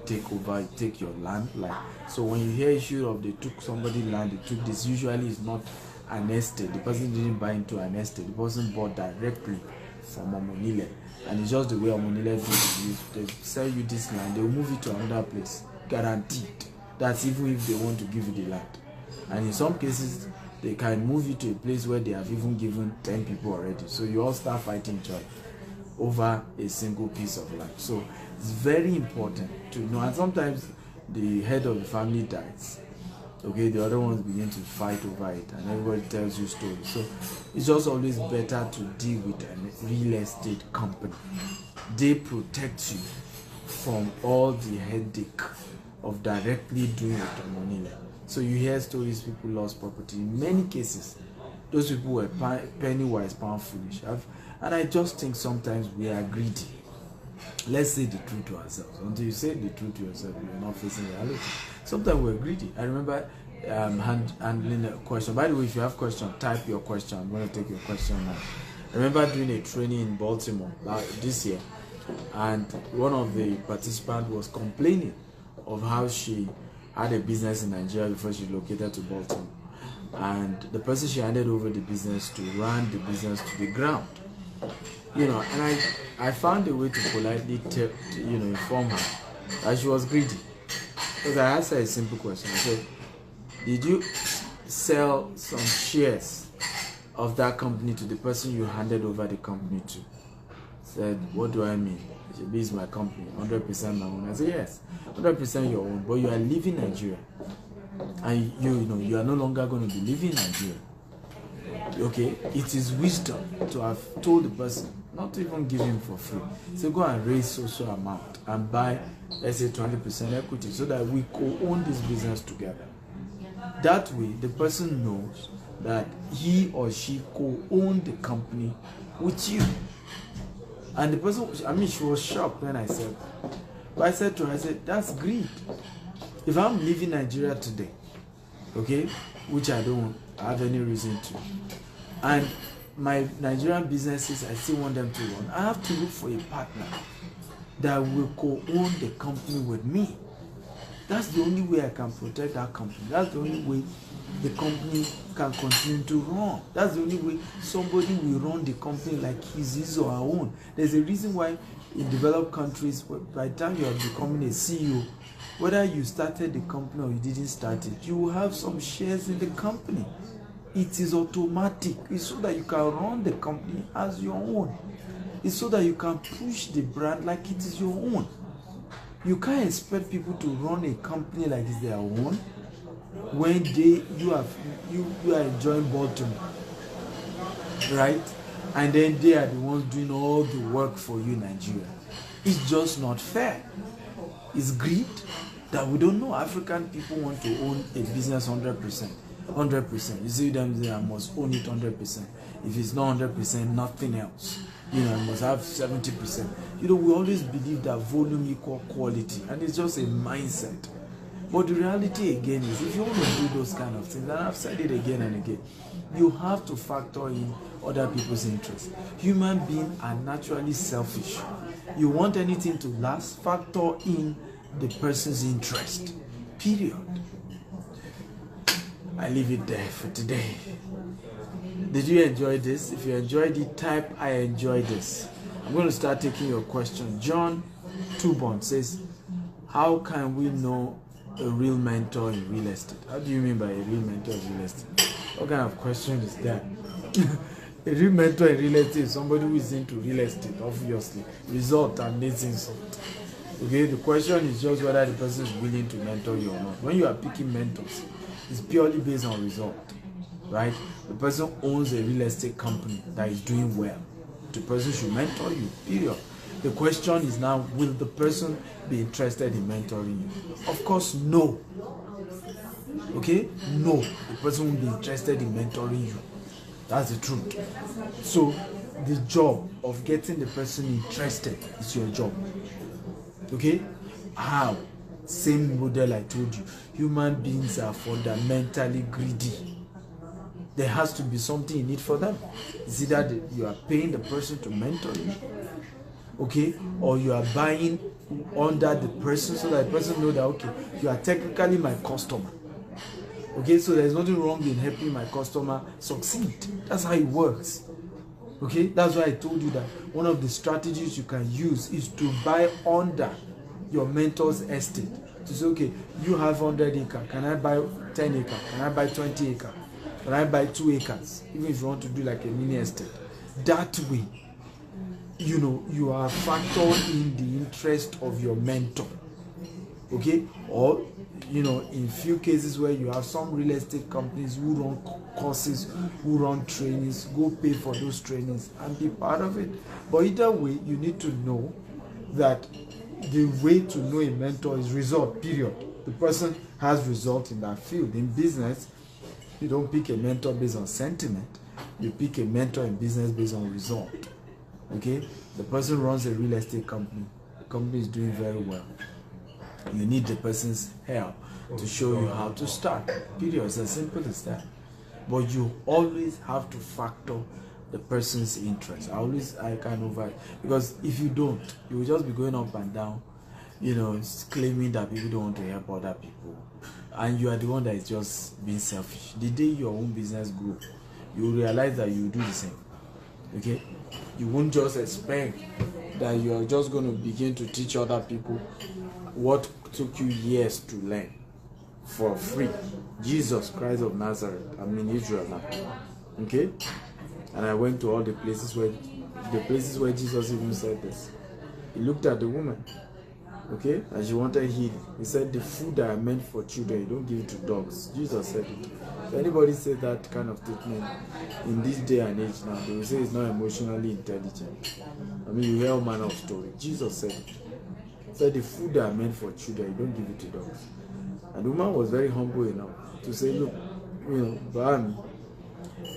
A: take your land. So when you hear issue of they took somebody's land, they took this, usually it's not an estate. The person didn't buy into an estate. The person bought directly from Omonile, and it's just the way Omonile do it. They sell you this land, they will move it to another place, guaranteed. That's even if they want to give you the land. And in some cases, they can move you to a place where they have even given 10 people already. So you all start fighting each other over a single piece of land. So it's very important to know. And sometimes the head of the family dies. Okay, the other ones begin to fight over it, and everybody tells you stories. So it's just always better to deal with a real estate company. They protect you from all the headache of directly doing it on money. So you hear stories, people lost property. In many cases, those people were penny wise, pound foolish. And I just think sometimes we are greedy. Let's say the truth to ourselves. Until you say the truth to yourself, you're not facing reality. Sometimes we're greedy. I remember handling a question. By the way, if you have a question, type your question. I'm going to take your question now. I remember doing a training in Baltimore this year, and one of the participants was complaining of how she had a business in Nigeria before she relocated to Baltimore, and the person she handed over the business to ran the business to the ground. And I found a way to politely inform her that she was greedy. Because I asked her a simple question. I said, did you sell some shares of that company to the person you handed over the company to? Said, what do I mean? She said, this is my company, 100% my own. I said, yes, 100% your own, but you are leaving Nigeria. And you are no longer going to be living in Nigeria. Okay, it is wisdom to have told the person not to even give him for free. So go and raise social amount and buy, let's say 20% equity, so that we co-own this business together. That way, the person knows that he or she co-owned the company with you. And the person, she was shocked when I said that. But I said to her, that's greed. If I'm leaving Nigeria today, okay, which I don't have any reason to. And my Nigerian businesses, I still want them to run. I have to look for a partner that will co-own the company with me. That's the only way I can protect that company. That's the only way the company can continue to run. That's the only way somebody will run the company like his or her own. There's a reason why in developed countries, by the time you are becoming a CEO, whether you started the company or you didn't start it, you will have some shares in the company. It is automatic. It's so that you can run the company as your own. It's so that you can push the brand like it is your own. You can't expect people to run a company like it's their own when you are enjoying Baltimore, right? And then they are the ones doing all the work for you in Nigeria. It's just not fair. It's greed that we don't know. African people want to own a business 100%. 100%. You see them say I must own it 100%. If it's not 100%, nothing else. You know, I must have 70%. You know, we always believe that volume equal quality, and it's just a mindset. But the reality again is, if you want to do those kind of things, and I've said it again and again, you have to factor in other people's interests. Human beings are naturally selfish. You want anything to last, factor in the person's interest. Period. I leave it there for today. Did you enjoy this? If you enjoyed it, type I enjoyed this. I'm going to start taking your question. John Tubon says, how can we know a real mentor in real estate? How do you mean by a real mentor in real estate? What kind of question is that? A real mentor in real estate is somebody who is into real estate, obviously. Result and needs insult. Okay, the question is just whether the person is willing to mentor you or not. When you are picking mentors, it's purely based on result, right? The person owns a real estate company that is doing well. The person should mentor you, period. The question is now, will the person be interested in mentoring you? Of course, no. Okay? No. The person will be interested in mentoring you. That's the truth. So, the job of getting the person interested is your job. Okay? How? Same model I told you. Human beings are fundamentally greedy. There has to be something in it for them. It's either you are paying the person to mentor you, okay, or you are buying under the person so that the person knows that, okay, you are technically my customer. Okay, so there's nothing wrong in helping my customer succeed. That's how it works. Okay, that's why I told you that one of the strategies you can use is to buy under your mentor's estate. To say, okay, you have 100 acres. Can I buy 10 acres? Can I buy 20 acres? Can I buy 2 acres? Even if you want to do like a mini estate. That way, you know, you are factoring in the interest of your mentor. Okay? Or, you know, in few cases where you have some real estate companies who run courses, who run trainings, go pay for those trainings and be part of it. But either way, you need to know that the way to know a mentor is result, period. The person has result in that field. In business, you don't pick a mentor based on sentiment. You pick a mentor in business based on result. Okay? The person runs a real estate company. The company is doing very well. You need the person's help to show you how to start. Period. It's as simple as that. But you always have to factor the person's interest. I can over, because if you don't, you will just be going up and down, you know, claiming that people don't want to help other people, and you are the one that is just being selfish. The day your own business grows, you will realize that you will do the same. Okay, you won't just expect that you are just going to begin to teach other people what took you years to learn for free. Jesus Christ of Nazareth, I'm in Israel now. Okay, and I went to all the places where Jesus even said this. He looked at the woman, okay, and she wanted healing. He said, the food that I meant for children, you don't give it to dogs. Jesus said it. If anybody said that kind of statement in this day and age now, they will say it's not emotionally intelligent. I mean, you hear all manner of stories. Jesus said it. He said, the food that I meant for children, you don't give it to dogs. And the woman was very humble enough to say, look, you know, but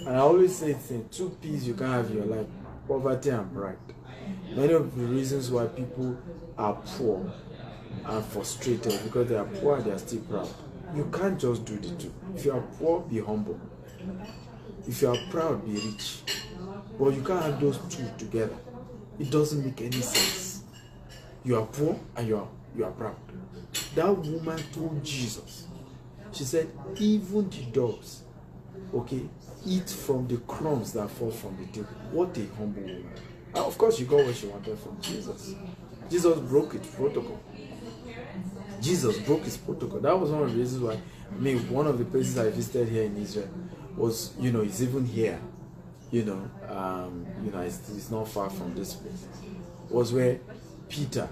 A: and I always say, two P's you can't have in your life: poverty and pride. Many of the reasons why people are poor and frustrated because they are poor and they are still proud. you can't just do the two. If you are poor, be humble. If you are proud, be rich. But you can't have those two together. It doesn't make any sense. You are poor and you are proud. That woman told Jesus, she said, even the dogs, okay, eat from the crumbs that fall from the table. What a humble woman. And of course, she got what she wanted from Jesus. Jesus broke his protocol. Jesus broke his protocol. That was one of the reasons why, one of the places I visited here in Israel was, it's even here, it's not far from this place, was where Peter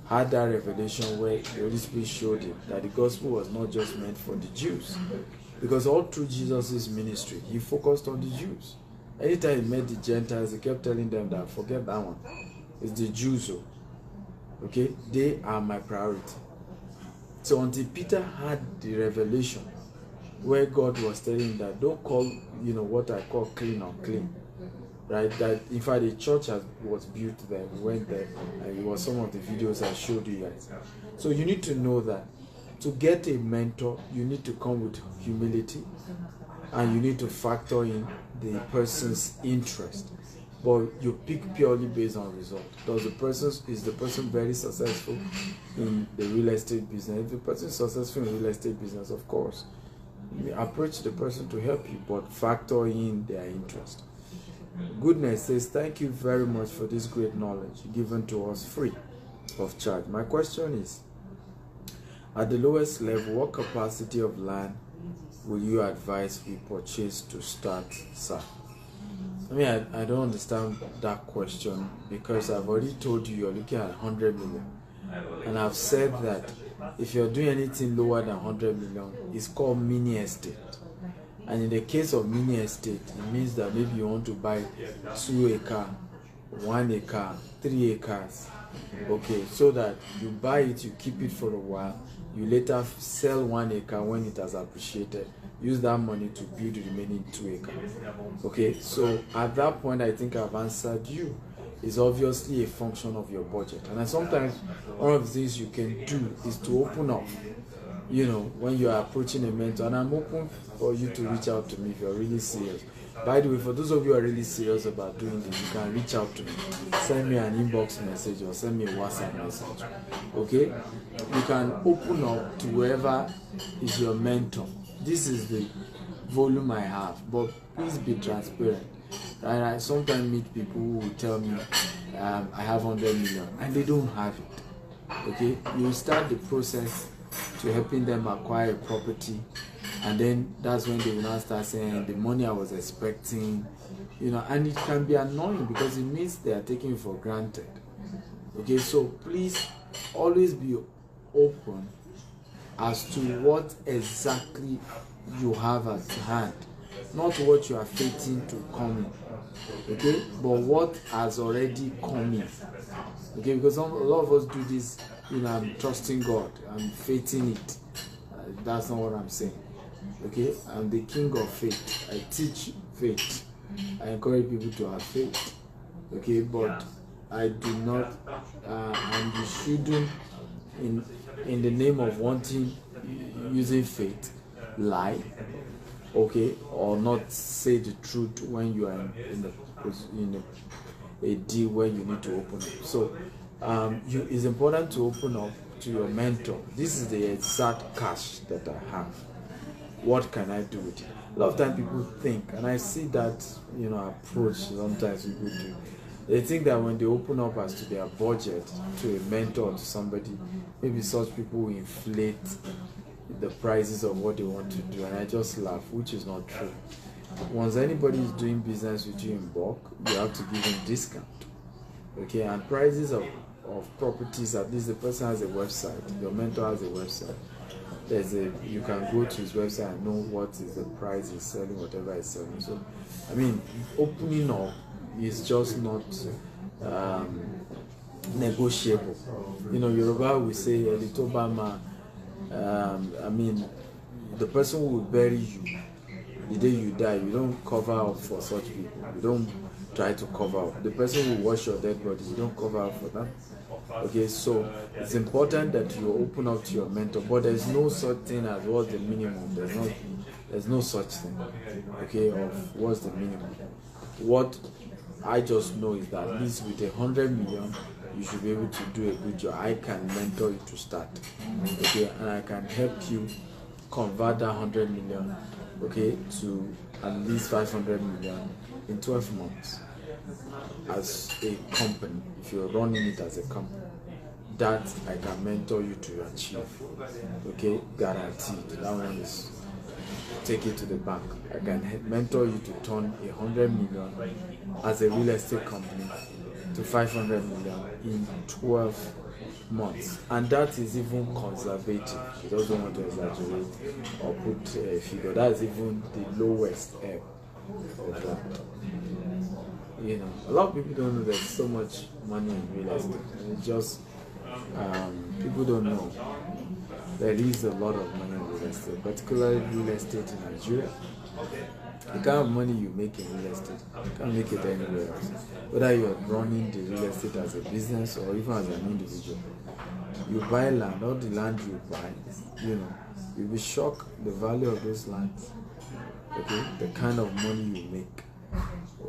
A: had that revelation where the Holy Spirit showed him that the gospel was not just meant for the Jews. Because all through Jesus' ministry, he focused on the Jews. Anytime he met the Gentiles, he kept telling them that, forget that one. It's the Jews, okay? They are my priority. So until Peter had the revelation where God was telling him that don't call, what I call clean unclean, right? That in fact the church was built there. We went there, and it was some of the videos I showed you guys. So you need to know that to get a mentor, you need to come with humility, and you need to factor in the person's interest. But you pick purely based on result. Is the person very successful in the real estate business? If the person is successful in real estate business, of course, you approach the person to help you, but factor in their interest. Goodness says, thank you very much for this great knowledge given to us free of charge. My question is, at the lowest level, what capacity of land will you advise we purchase to start, sir? I don't understand that question, because I've already told you you're looking at 100 million. And I've said that if you're doing anything lower than 100 million, it's called mini estate. And in the case of mini estate, it means that maybe you want to buy 2 acres, 1 acre, 3 acres. Okay, so that you buy it, you keep it for a while, you later sell 1 acre when it has appreciated. Use that money to build the remaining 2 acres. Okay, so at that point, I think I've answered you. It's obviously a function of your budget. And sometimes one of the things you can do is to open up, when you are approaching a mentor. And I'm open for you to reach out to me if you're really serious. By the way, for those of you who are really serious about doing this, you can reach out to me. Send me an inbox message or send me a WhatsApp message. Okay? You can open up to whoever is your mentor. This is the volume I have, but please be transparent. And I sometimes meet people who will tell me, I have 100 million, and they don't have it. Okay? You start the process to helping them acquire a property, and then that's when they will now start saying the money I was expecting, and it can be annoying because it means they are taking it for granted. Okay, so please always be open as to what exactly you have at hand, not what you are fating to come in, okay, but what has already come in. Okay, because a lot of us do this, I'm trusting God, I'm fating it. That's not what I'm saying. Okay, I'm the king of faith. I teach faith. I encourage people to have faith. Okay, but I do not, and you shouldn't, in the name of using faith, lie, okay, or not say the truth when you are in a deal where you need to open up. So it's important to open up to your mentor. This is the exact cash that I have. What can I do with it? A lot of times people think, and I see that approach sometimes people do. They think that when they open up as to their budget to a mentor or to somebody, maybe such people will inflate the prices of what they want to do, and I just laugh, which is not true. Once anybody is doing business with you in bulk, you have to give them discount. Okay, and prices of properties, at least the person has a website, your mentor has a website. You can go to his website and know what is the price he's selling, whatever he's selling. So, opening up is just not negotiable. Yoruba will say, Elitobama, the person who will bury you the day you die, you don't cover up for such people. You don't try to cover up. The person who wash your dead body, you don't cover up for them. Okay, so it's important that you open up to your mentor, but there's no such thing as what's the minimum. There's no such thing, okay, of what's the minimum. What I just know is that at least with 100 million, you should be able to do a good job. I can mentor you to start, okay, and I can help you convert that 100 million, okay, to at least 500 million in 12 months as a company. If you're running it as a company, that I can mentor you to achieve, okay, guaranteed. That one is take it to the bank. I can mentor you to turn 100 million as a real estate company to 500 million in 12 months, and that is even conservative. You don't want to exaggerate or put a figure. That is even the lowest ebb of that. You know, a lot of people don't know there's so much money in real estate. It's just people don't know there is a lot of money in real estate, particularly real estate in Nigeria. The kind of money you make in real estate, you can't make it anywhere else. Whether you're running the real estate as a business or even as an individual, you buy land, all the land you buy, you know, you'll be shocked the value of those lands. Okay, the kind of money you make,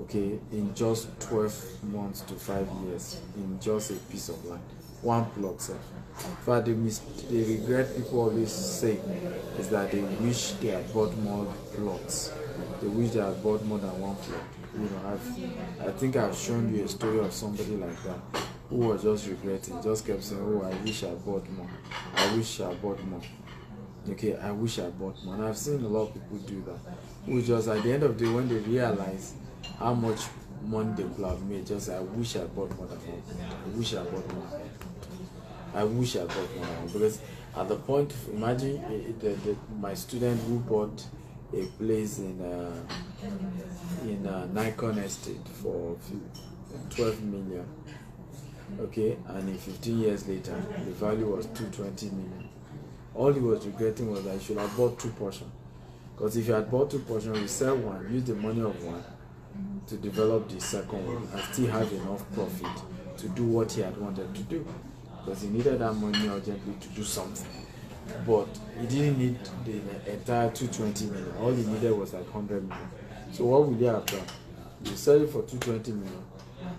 A: okay, in just 12 months to 5 years in just a piece of land, one plot, sir. In fact, the regret people always say is that they wish they had bought more plots. They wish they had bought more than one plot. You know, I think I've shown you a story of somebody like that who was just regretting, just kept saying, "Oh, I wish I bought more. I wish I bought more." Okay, I wish I bought more. And I've seen a lot of people do that. Who just at the end of the day, when they realize how much money they could have made, just say, "I wish I bought more than one. I wish I bought more. I wish I bought more than one." Because at the point, imagine my student who bought a place in Nikon Estate for 12 million. Okay, and in 15 years later, the value was 220 million. All he was regretting was that he should have bought two portions. Because if you had bought two portions, you sell one, use the money of one to develop the second one, and still have enough profit to do what he had wanted to do. Because he needed that money urgently to do something. But he didn't need the entire 220 million. All he needed was like 100 million. So what would he have done? You sell it for 220 million.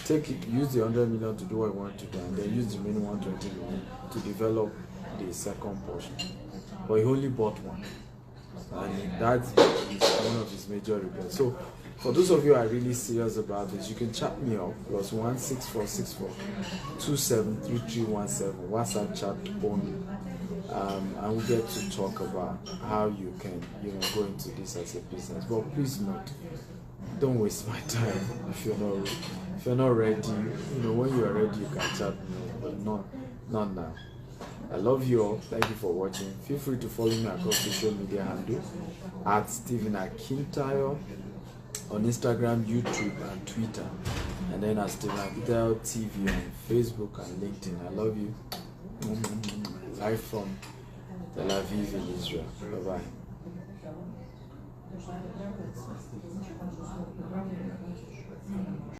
A: Take it, use the 100 million to do what you want to do, and then use the remaining 120 million to develop the second portion. But he only bought one, and that is one of his major regrets. So for those of you who are really serious about this, you can chat me up +1 6464 273317 WhatsApp chat only, and we'll get to talk about how you can go into this as a business. But please note, don't waste my time if you're not ready. When you are ready, you can chat me, but not now. I love you all. Thank you for watching. Feel free to follow me across social media handle at Stephen Akintayo on Instagram, YouTube, and Twitter, and then at Stephen Akintayo TV on Facebook and LinkedIn. I love you. Live from Tel Aviv in Israel. Bye bye.